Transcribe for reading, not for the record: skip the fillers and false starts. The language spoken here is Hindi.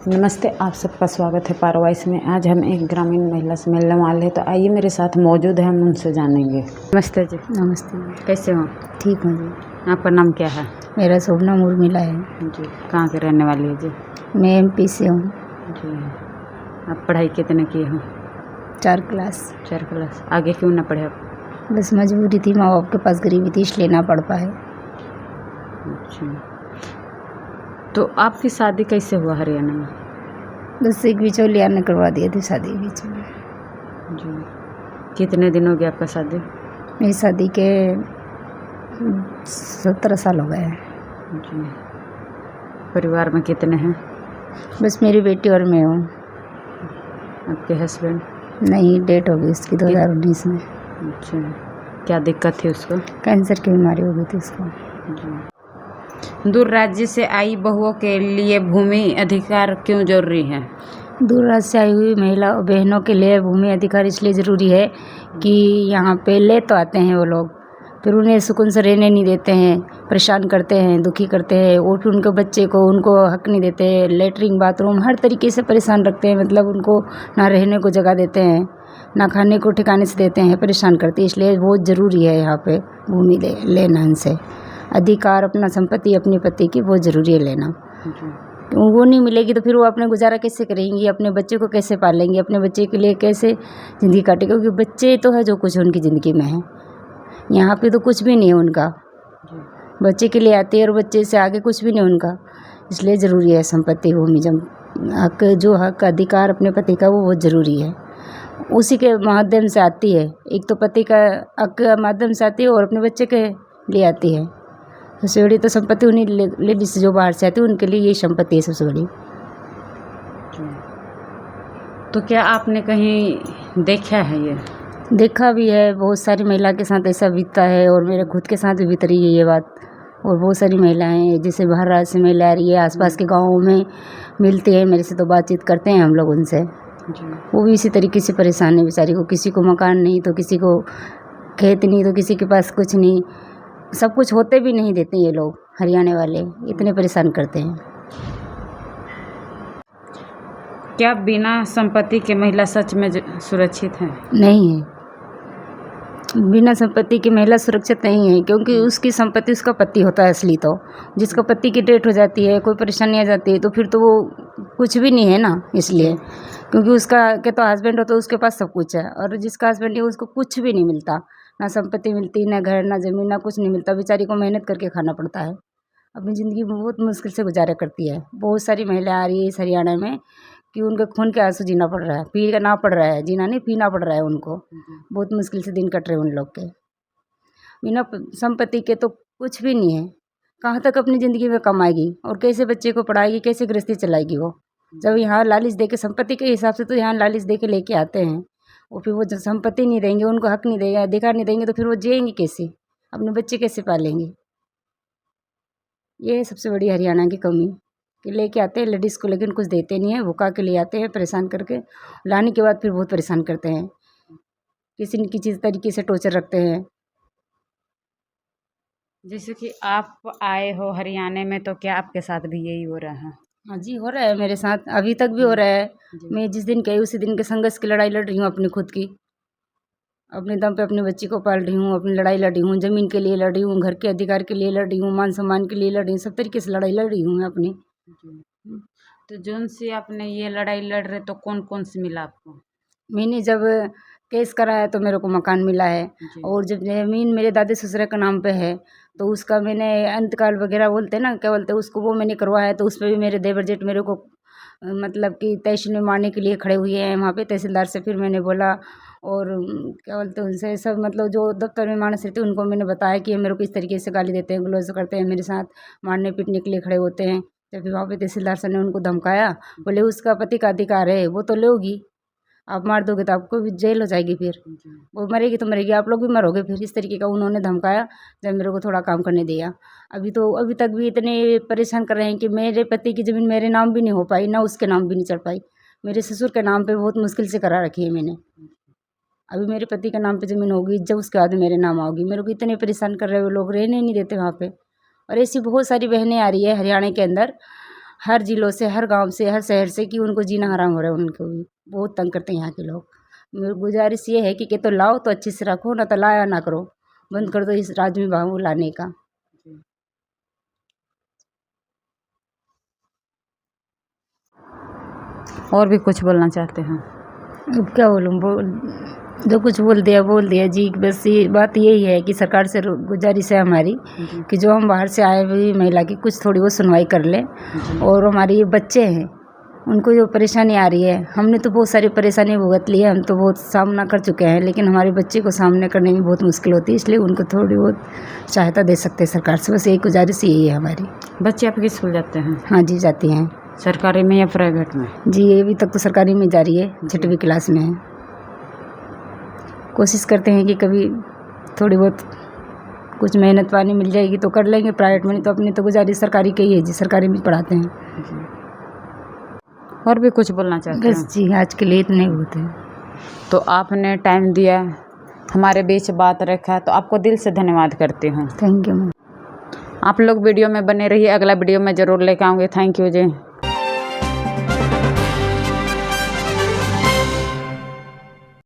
नमस्ते, आप सबका स्वागत है पारवाइस में। आज हम एक ग्रामीण महिला से मिलने वाले हैं, तो आइए मेरे साथ मौजूद है, हम उनसे जानेंगे। नमस्ते जी। नमस्ते। कैसे हो? ठीक हूँ जी। आपका नाम क्या है? मेरा शोभना उर्मिला है जी। कहाँ के रहने वाली है जी? मैं एमपी से हूँ जी। आप पढ़ाई कितने की हो? 4 क्लास। 4 क्लास। आगे क्यों ना पढ़े आप? बस मजबूरी थी, माँ बाप के पास गरीबी थी, इसलिए ना पढ़ पाए। अच्छा, तो आपकी शादी कैसे हुआ हरियाणा में? बस एक बिचौलिया ने करवा दिया थी शादी बीच में। जी। कितने दिन हो गए आपका शादी? मेरी शादी के 17 साल हो गए हैं। जी। परिवार में कितने हैं? बस मेरी बेटी और मैं हूँ। आपके हस्बैंड? नहीं, डेट हो गई उसकी 2019 में। अच्छा, क्या दिक्कत थी उसको? कैंसर की बीमारी हो गई थी उसको। जी। दूर राज्य से आई बहुओं के लिए भूमि अधिकार क्यों जरूरी है? दूर राज्य से आई हुई महिला बहनों के लिए भूमि अधिकार इसलिए ज़रूरी है कि यहाँ पे ले तो आते हैं वो लोग, फिर उन्हें सुकून से रहने नहीं देते हैं, परेशान करते हैं, दुखी करते हैं, और फिर उनके बच्चे को उनको हक नहीं देते, लेटरिन बाथरूम हर तरीके से परेशान रखते हैं। मतलब उनको ना रहने को जगह देते हैं, ना खाने को ठिकाने से देते हैं, परेशान करते हैं। इसलिए बहुत ज़रूरी है यहाँ पे भूमि लेना, इनसे अधिकार, अपना संपत्ति अपने पति की बहुत ज़रूरी है लेना। वो नहीं मिलेगी तो फिर वो अपने गुजारा कैसे करेंगी, अपने बच्चे को कैसे पालेंगी, अपने बच्चे के लिए कैसे ज़िंदगी काटेंगे? क्योंकि बच्चे तो है जो कुछ उनकी ज़िंदगी में है, यहाँ पे तो कुछ भी नहीं है उनका। बच्चे के लिए आती है और बच्चे से आगे कुछ भी नहीं उनका। इसलिए ज़रूरी है संपत्ति, भूमि, हक, जो हक अधिकार अपने पति का, वो बहुत ज़रूरी है। उसी के माध्यम से आती है, एक तो पति का हक माध्यम से आती है और अपने बच्चे के लिए आती है। सबसे बड़ी तो संपत्ति उन्हीं लेडीज जो बाहर से आती है उनके लिए ये संपत्ति है सबसे बड़ी। तो क्या आपने कहीं देखा है ये? देखा भी है, बहुत सारी महिला के साथ ऐसा बीतता है, और मेरे खुद के साथ भी बीत रही है ये बात। और बहुत सारी महिलाएं, जैसे बाहर राज्य से महिला आ रही है, आसपास के गाँवों में मिलती है, मेरे से तो बातचीत करते हैं हम लोग उनसे। वो भी इसी तरीके से परेशान है बेचारी को, किसी को मकान नहीं तो किसी को खेत नहीं तो किसी के पास कुछ नहीं, सब कुछ होते भी नहीं देते ये लोग, हरियाणा वाले इतने परेशान करते हैं। क्या बिना संपत्ति के महिला सच में सुरक्षित है? नहीं है, बिना संपत्ति की महिला सुरक्षित नहीं है, क्योंकि उसकी संपत्ति उसका पति होता है असली। तो जिसका पति की डेथ हो जाती है, कोई परेशानी आ जाती है, तो फिर तो वो कुछ भी नहीं है ना। इसलिए क्योंकि उसका के तो हस्बैंड हो तो उसके पास सब कुछ है, और जिसका हस्बैंड है उसको कुछ भी नहीं मिलता, ना संपत्ति मिलती, ना घर, ना ज़मीन, ना कुछ नहीं मिलता। बेचारी को मेहनत करके खाना पड़ता है, अपनी ज़िंदगी बहुत मुश्किल से गुजारा करती है। बहुत सारी महिला आ रही है इस हरियाणा में कि उनके खून के आंसू जीना पड़ रहा है, पीना पड़ रहा है, जीना नहीं पीना पड़ रहा है उनको। बहुत मुश्किल से दिन कट रहे हैं उन लोग के। बिना संपत्ति के तो कुछ भी नहीं है, कहाँ तक अपनी ज़िंदगी में कमाएगी और कैसे बच्चे को पढ़ाएगी, कैसे गृहस्थी चलाएगी वो? जब यहाँ लालच दे के, संपत्ति के हिसाब से तो यहाँ लालच दे के लेके आते हैं, और फिर वो जब संपत्ति नहीं देंगे, उनको हक नहीं देंगे, अधिकार नहीं देंगे, तो फिर वो जिएंगे कैसे, अपने बच्चे कैसे पालेंगे? ये है सबसे बड़ी हरियाणा की कमी कि लेके आते हैं लेडीज़ को, लेकिन कुछ देते नहीं है, भुका के ले आते हैं परेशान करके, लाने के बाद फिर बहुत परेशान करते हैं, किसी न किसी तरीके से टॉर्चर रखते हैं। जैसे कि आप आए हो हरियाणा में, तो क्या आपके साथ भी यही हो रहा है? हाँ जी, हो रहा है मेरे साथ, अभी तक भी हो रहा है। मैं जिस दिन गई उसी दिन के संघर्ष की लड़ाई लड़ रही हूँ अपनी खुद की, अपने दम पे अपने बच्ची को पाल रही हूँ, अपनी लड़ाई लड़ रही हूँ, ज़मीन के लिए लड़ रही हूँ, घर के अधिकार के लिए लड़ रही हूँ, मान सम्मान के लिए लड़ रही हूँ, सब तरीके से लड़ाई लड़ रही हूँ मैं अपनी। तो जोन से आपने ये लड़ाई लड़ रहे, तो कौन कौन से मिला आपको? मैंने जब केस कराया तो मेरे को मकान मिला है, और जब ज़मीन मेरे दादी ससुर के नाम पे है तो उसका मैंने अंतकाल वगैरह बोलते हैं ना, क्या बोलते हैं उसको, वो मैंने करवाया है। तो उस पर भी मेरे देवर जेठ मेरे को मतलब कि तहसील में मारने के लिए खड़े हुए हैं वहाँ पे तहसीलदार से। फिर मैंने बोला, और क्या बोलते हैं उनसे, सब मतलब जो दफ्तर में मानस रहते उनको मैंने बताया कि मेरे को इस तरीके से गाली देते हैं, ग्लोज करते हैं, मेरे साथ मारने पीटने के लिए खड़े होते हैं। तो फिर वहाँ पे तहसीलदार सर ने उनको धमकाया, बोले उसका पति का अधिकार है, वो तो लोगी, आप मार दोगे तो आपको भी जेल हो जाएगी, फिर वो मरेगी तो मरेगी, आप लोग भी मरोगे। फिर इस तरीके का उन्होंने धमकाया, जब मेरे को थोड़ा काम करने दिया। अभी तक भी इतने परेशान कर रहे हैं कि मेरे पति की ज़मीन मेरे नाम भी नहीं हो पाई, ना उसके नाम भी नहीं चढ़ पाई। मेरे ससुर के नाम पे बहुत मुश्किल से करा रखी है मैंने। अभी मेरे पति के नाम पे ज़मीन होगी, जब उसके बाद मेरे नाम आओगी। मेरे को इतने परेशान कर रहे हैं वो लोग, रहने नहीं देते वहाँ पे। और ऐसी बहुत सारी बहनें आ रही है हरियाणा के अंदर, हर जिलों से, हर गांव से, हर शहर से कि उनको जीना हराम हो रहा है। उनको भी बहुत तंग करते हैं यहाँ के लोग। मेरी गुजारिश ये है कि तो लाओ तो अच्छे से रखो, ना तो लाया ना करो, बंद कर दो इस राज्य में बहू लाने का। और भी कुछ बोलना चाहते हैं? अब क्या बोलूँ, जो कुछ बोल दिया जी। बस ये बात यही है कि सरकार से गुजारिश है हमारी कि जो हम बाहर से आए हुई महिला की कुछ थोड़ी बहुत सुनवाई कर ले। और हमारे ये बच्चे हैं, उनको जो परेशानी आ रही है, हमने तो बहुत सारी परेशानी भुगत ली है, हम तो बहुत सामना कर चुके हैं, लेकिन हमारे बच्चे को सामने करने में बहुत मुश्किल होती है, इसलिए उनको थोड़ी बहुत सहायता दे सकते हैं सरकार से। बस एक गुजारिश यही है हमारी। बच्चे आपके स्कूल जाते हैं? हाँ जी, जाती हैं। सरकारी में या प्राइवेट में? जी, अभी तक तो सरकारी में जा रही है, 6वीं क्लास में है। कोशिश करते हैं कि कभी थोड़ी बहुत कुछ मेहनत पानी मिल जाएगी तो कर लेंगे, प्राइवेट में नहीं तो अपनी तो गुजारिश सरकारी की ही है जी, सरकारी में पढ़ाते हैं। और भी कुछ बोलना चाहते हैं? बस जी, आज के लिए इतने बहुत है। तो आपने टाइम दिया, हमारे बीच बात रखा, तो आपको दिल से धन्यवाद करती हूँ। Thank you ma'am. आप लोग वीडियो में बने रहिए, अगला वीडियो में ज़रूर लेकर आऊँगी। Thank you ji.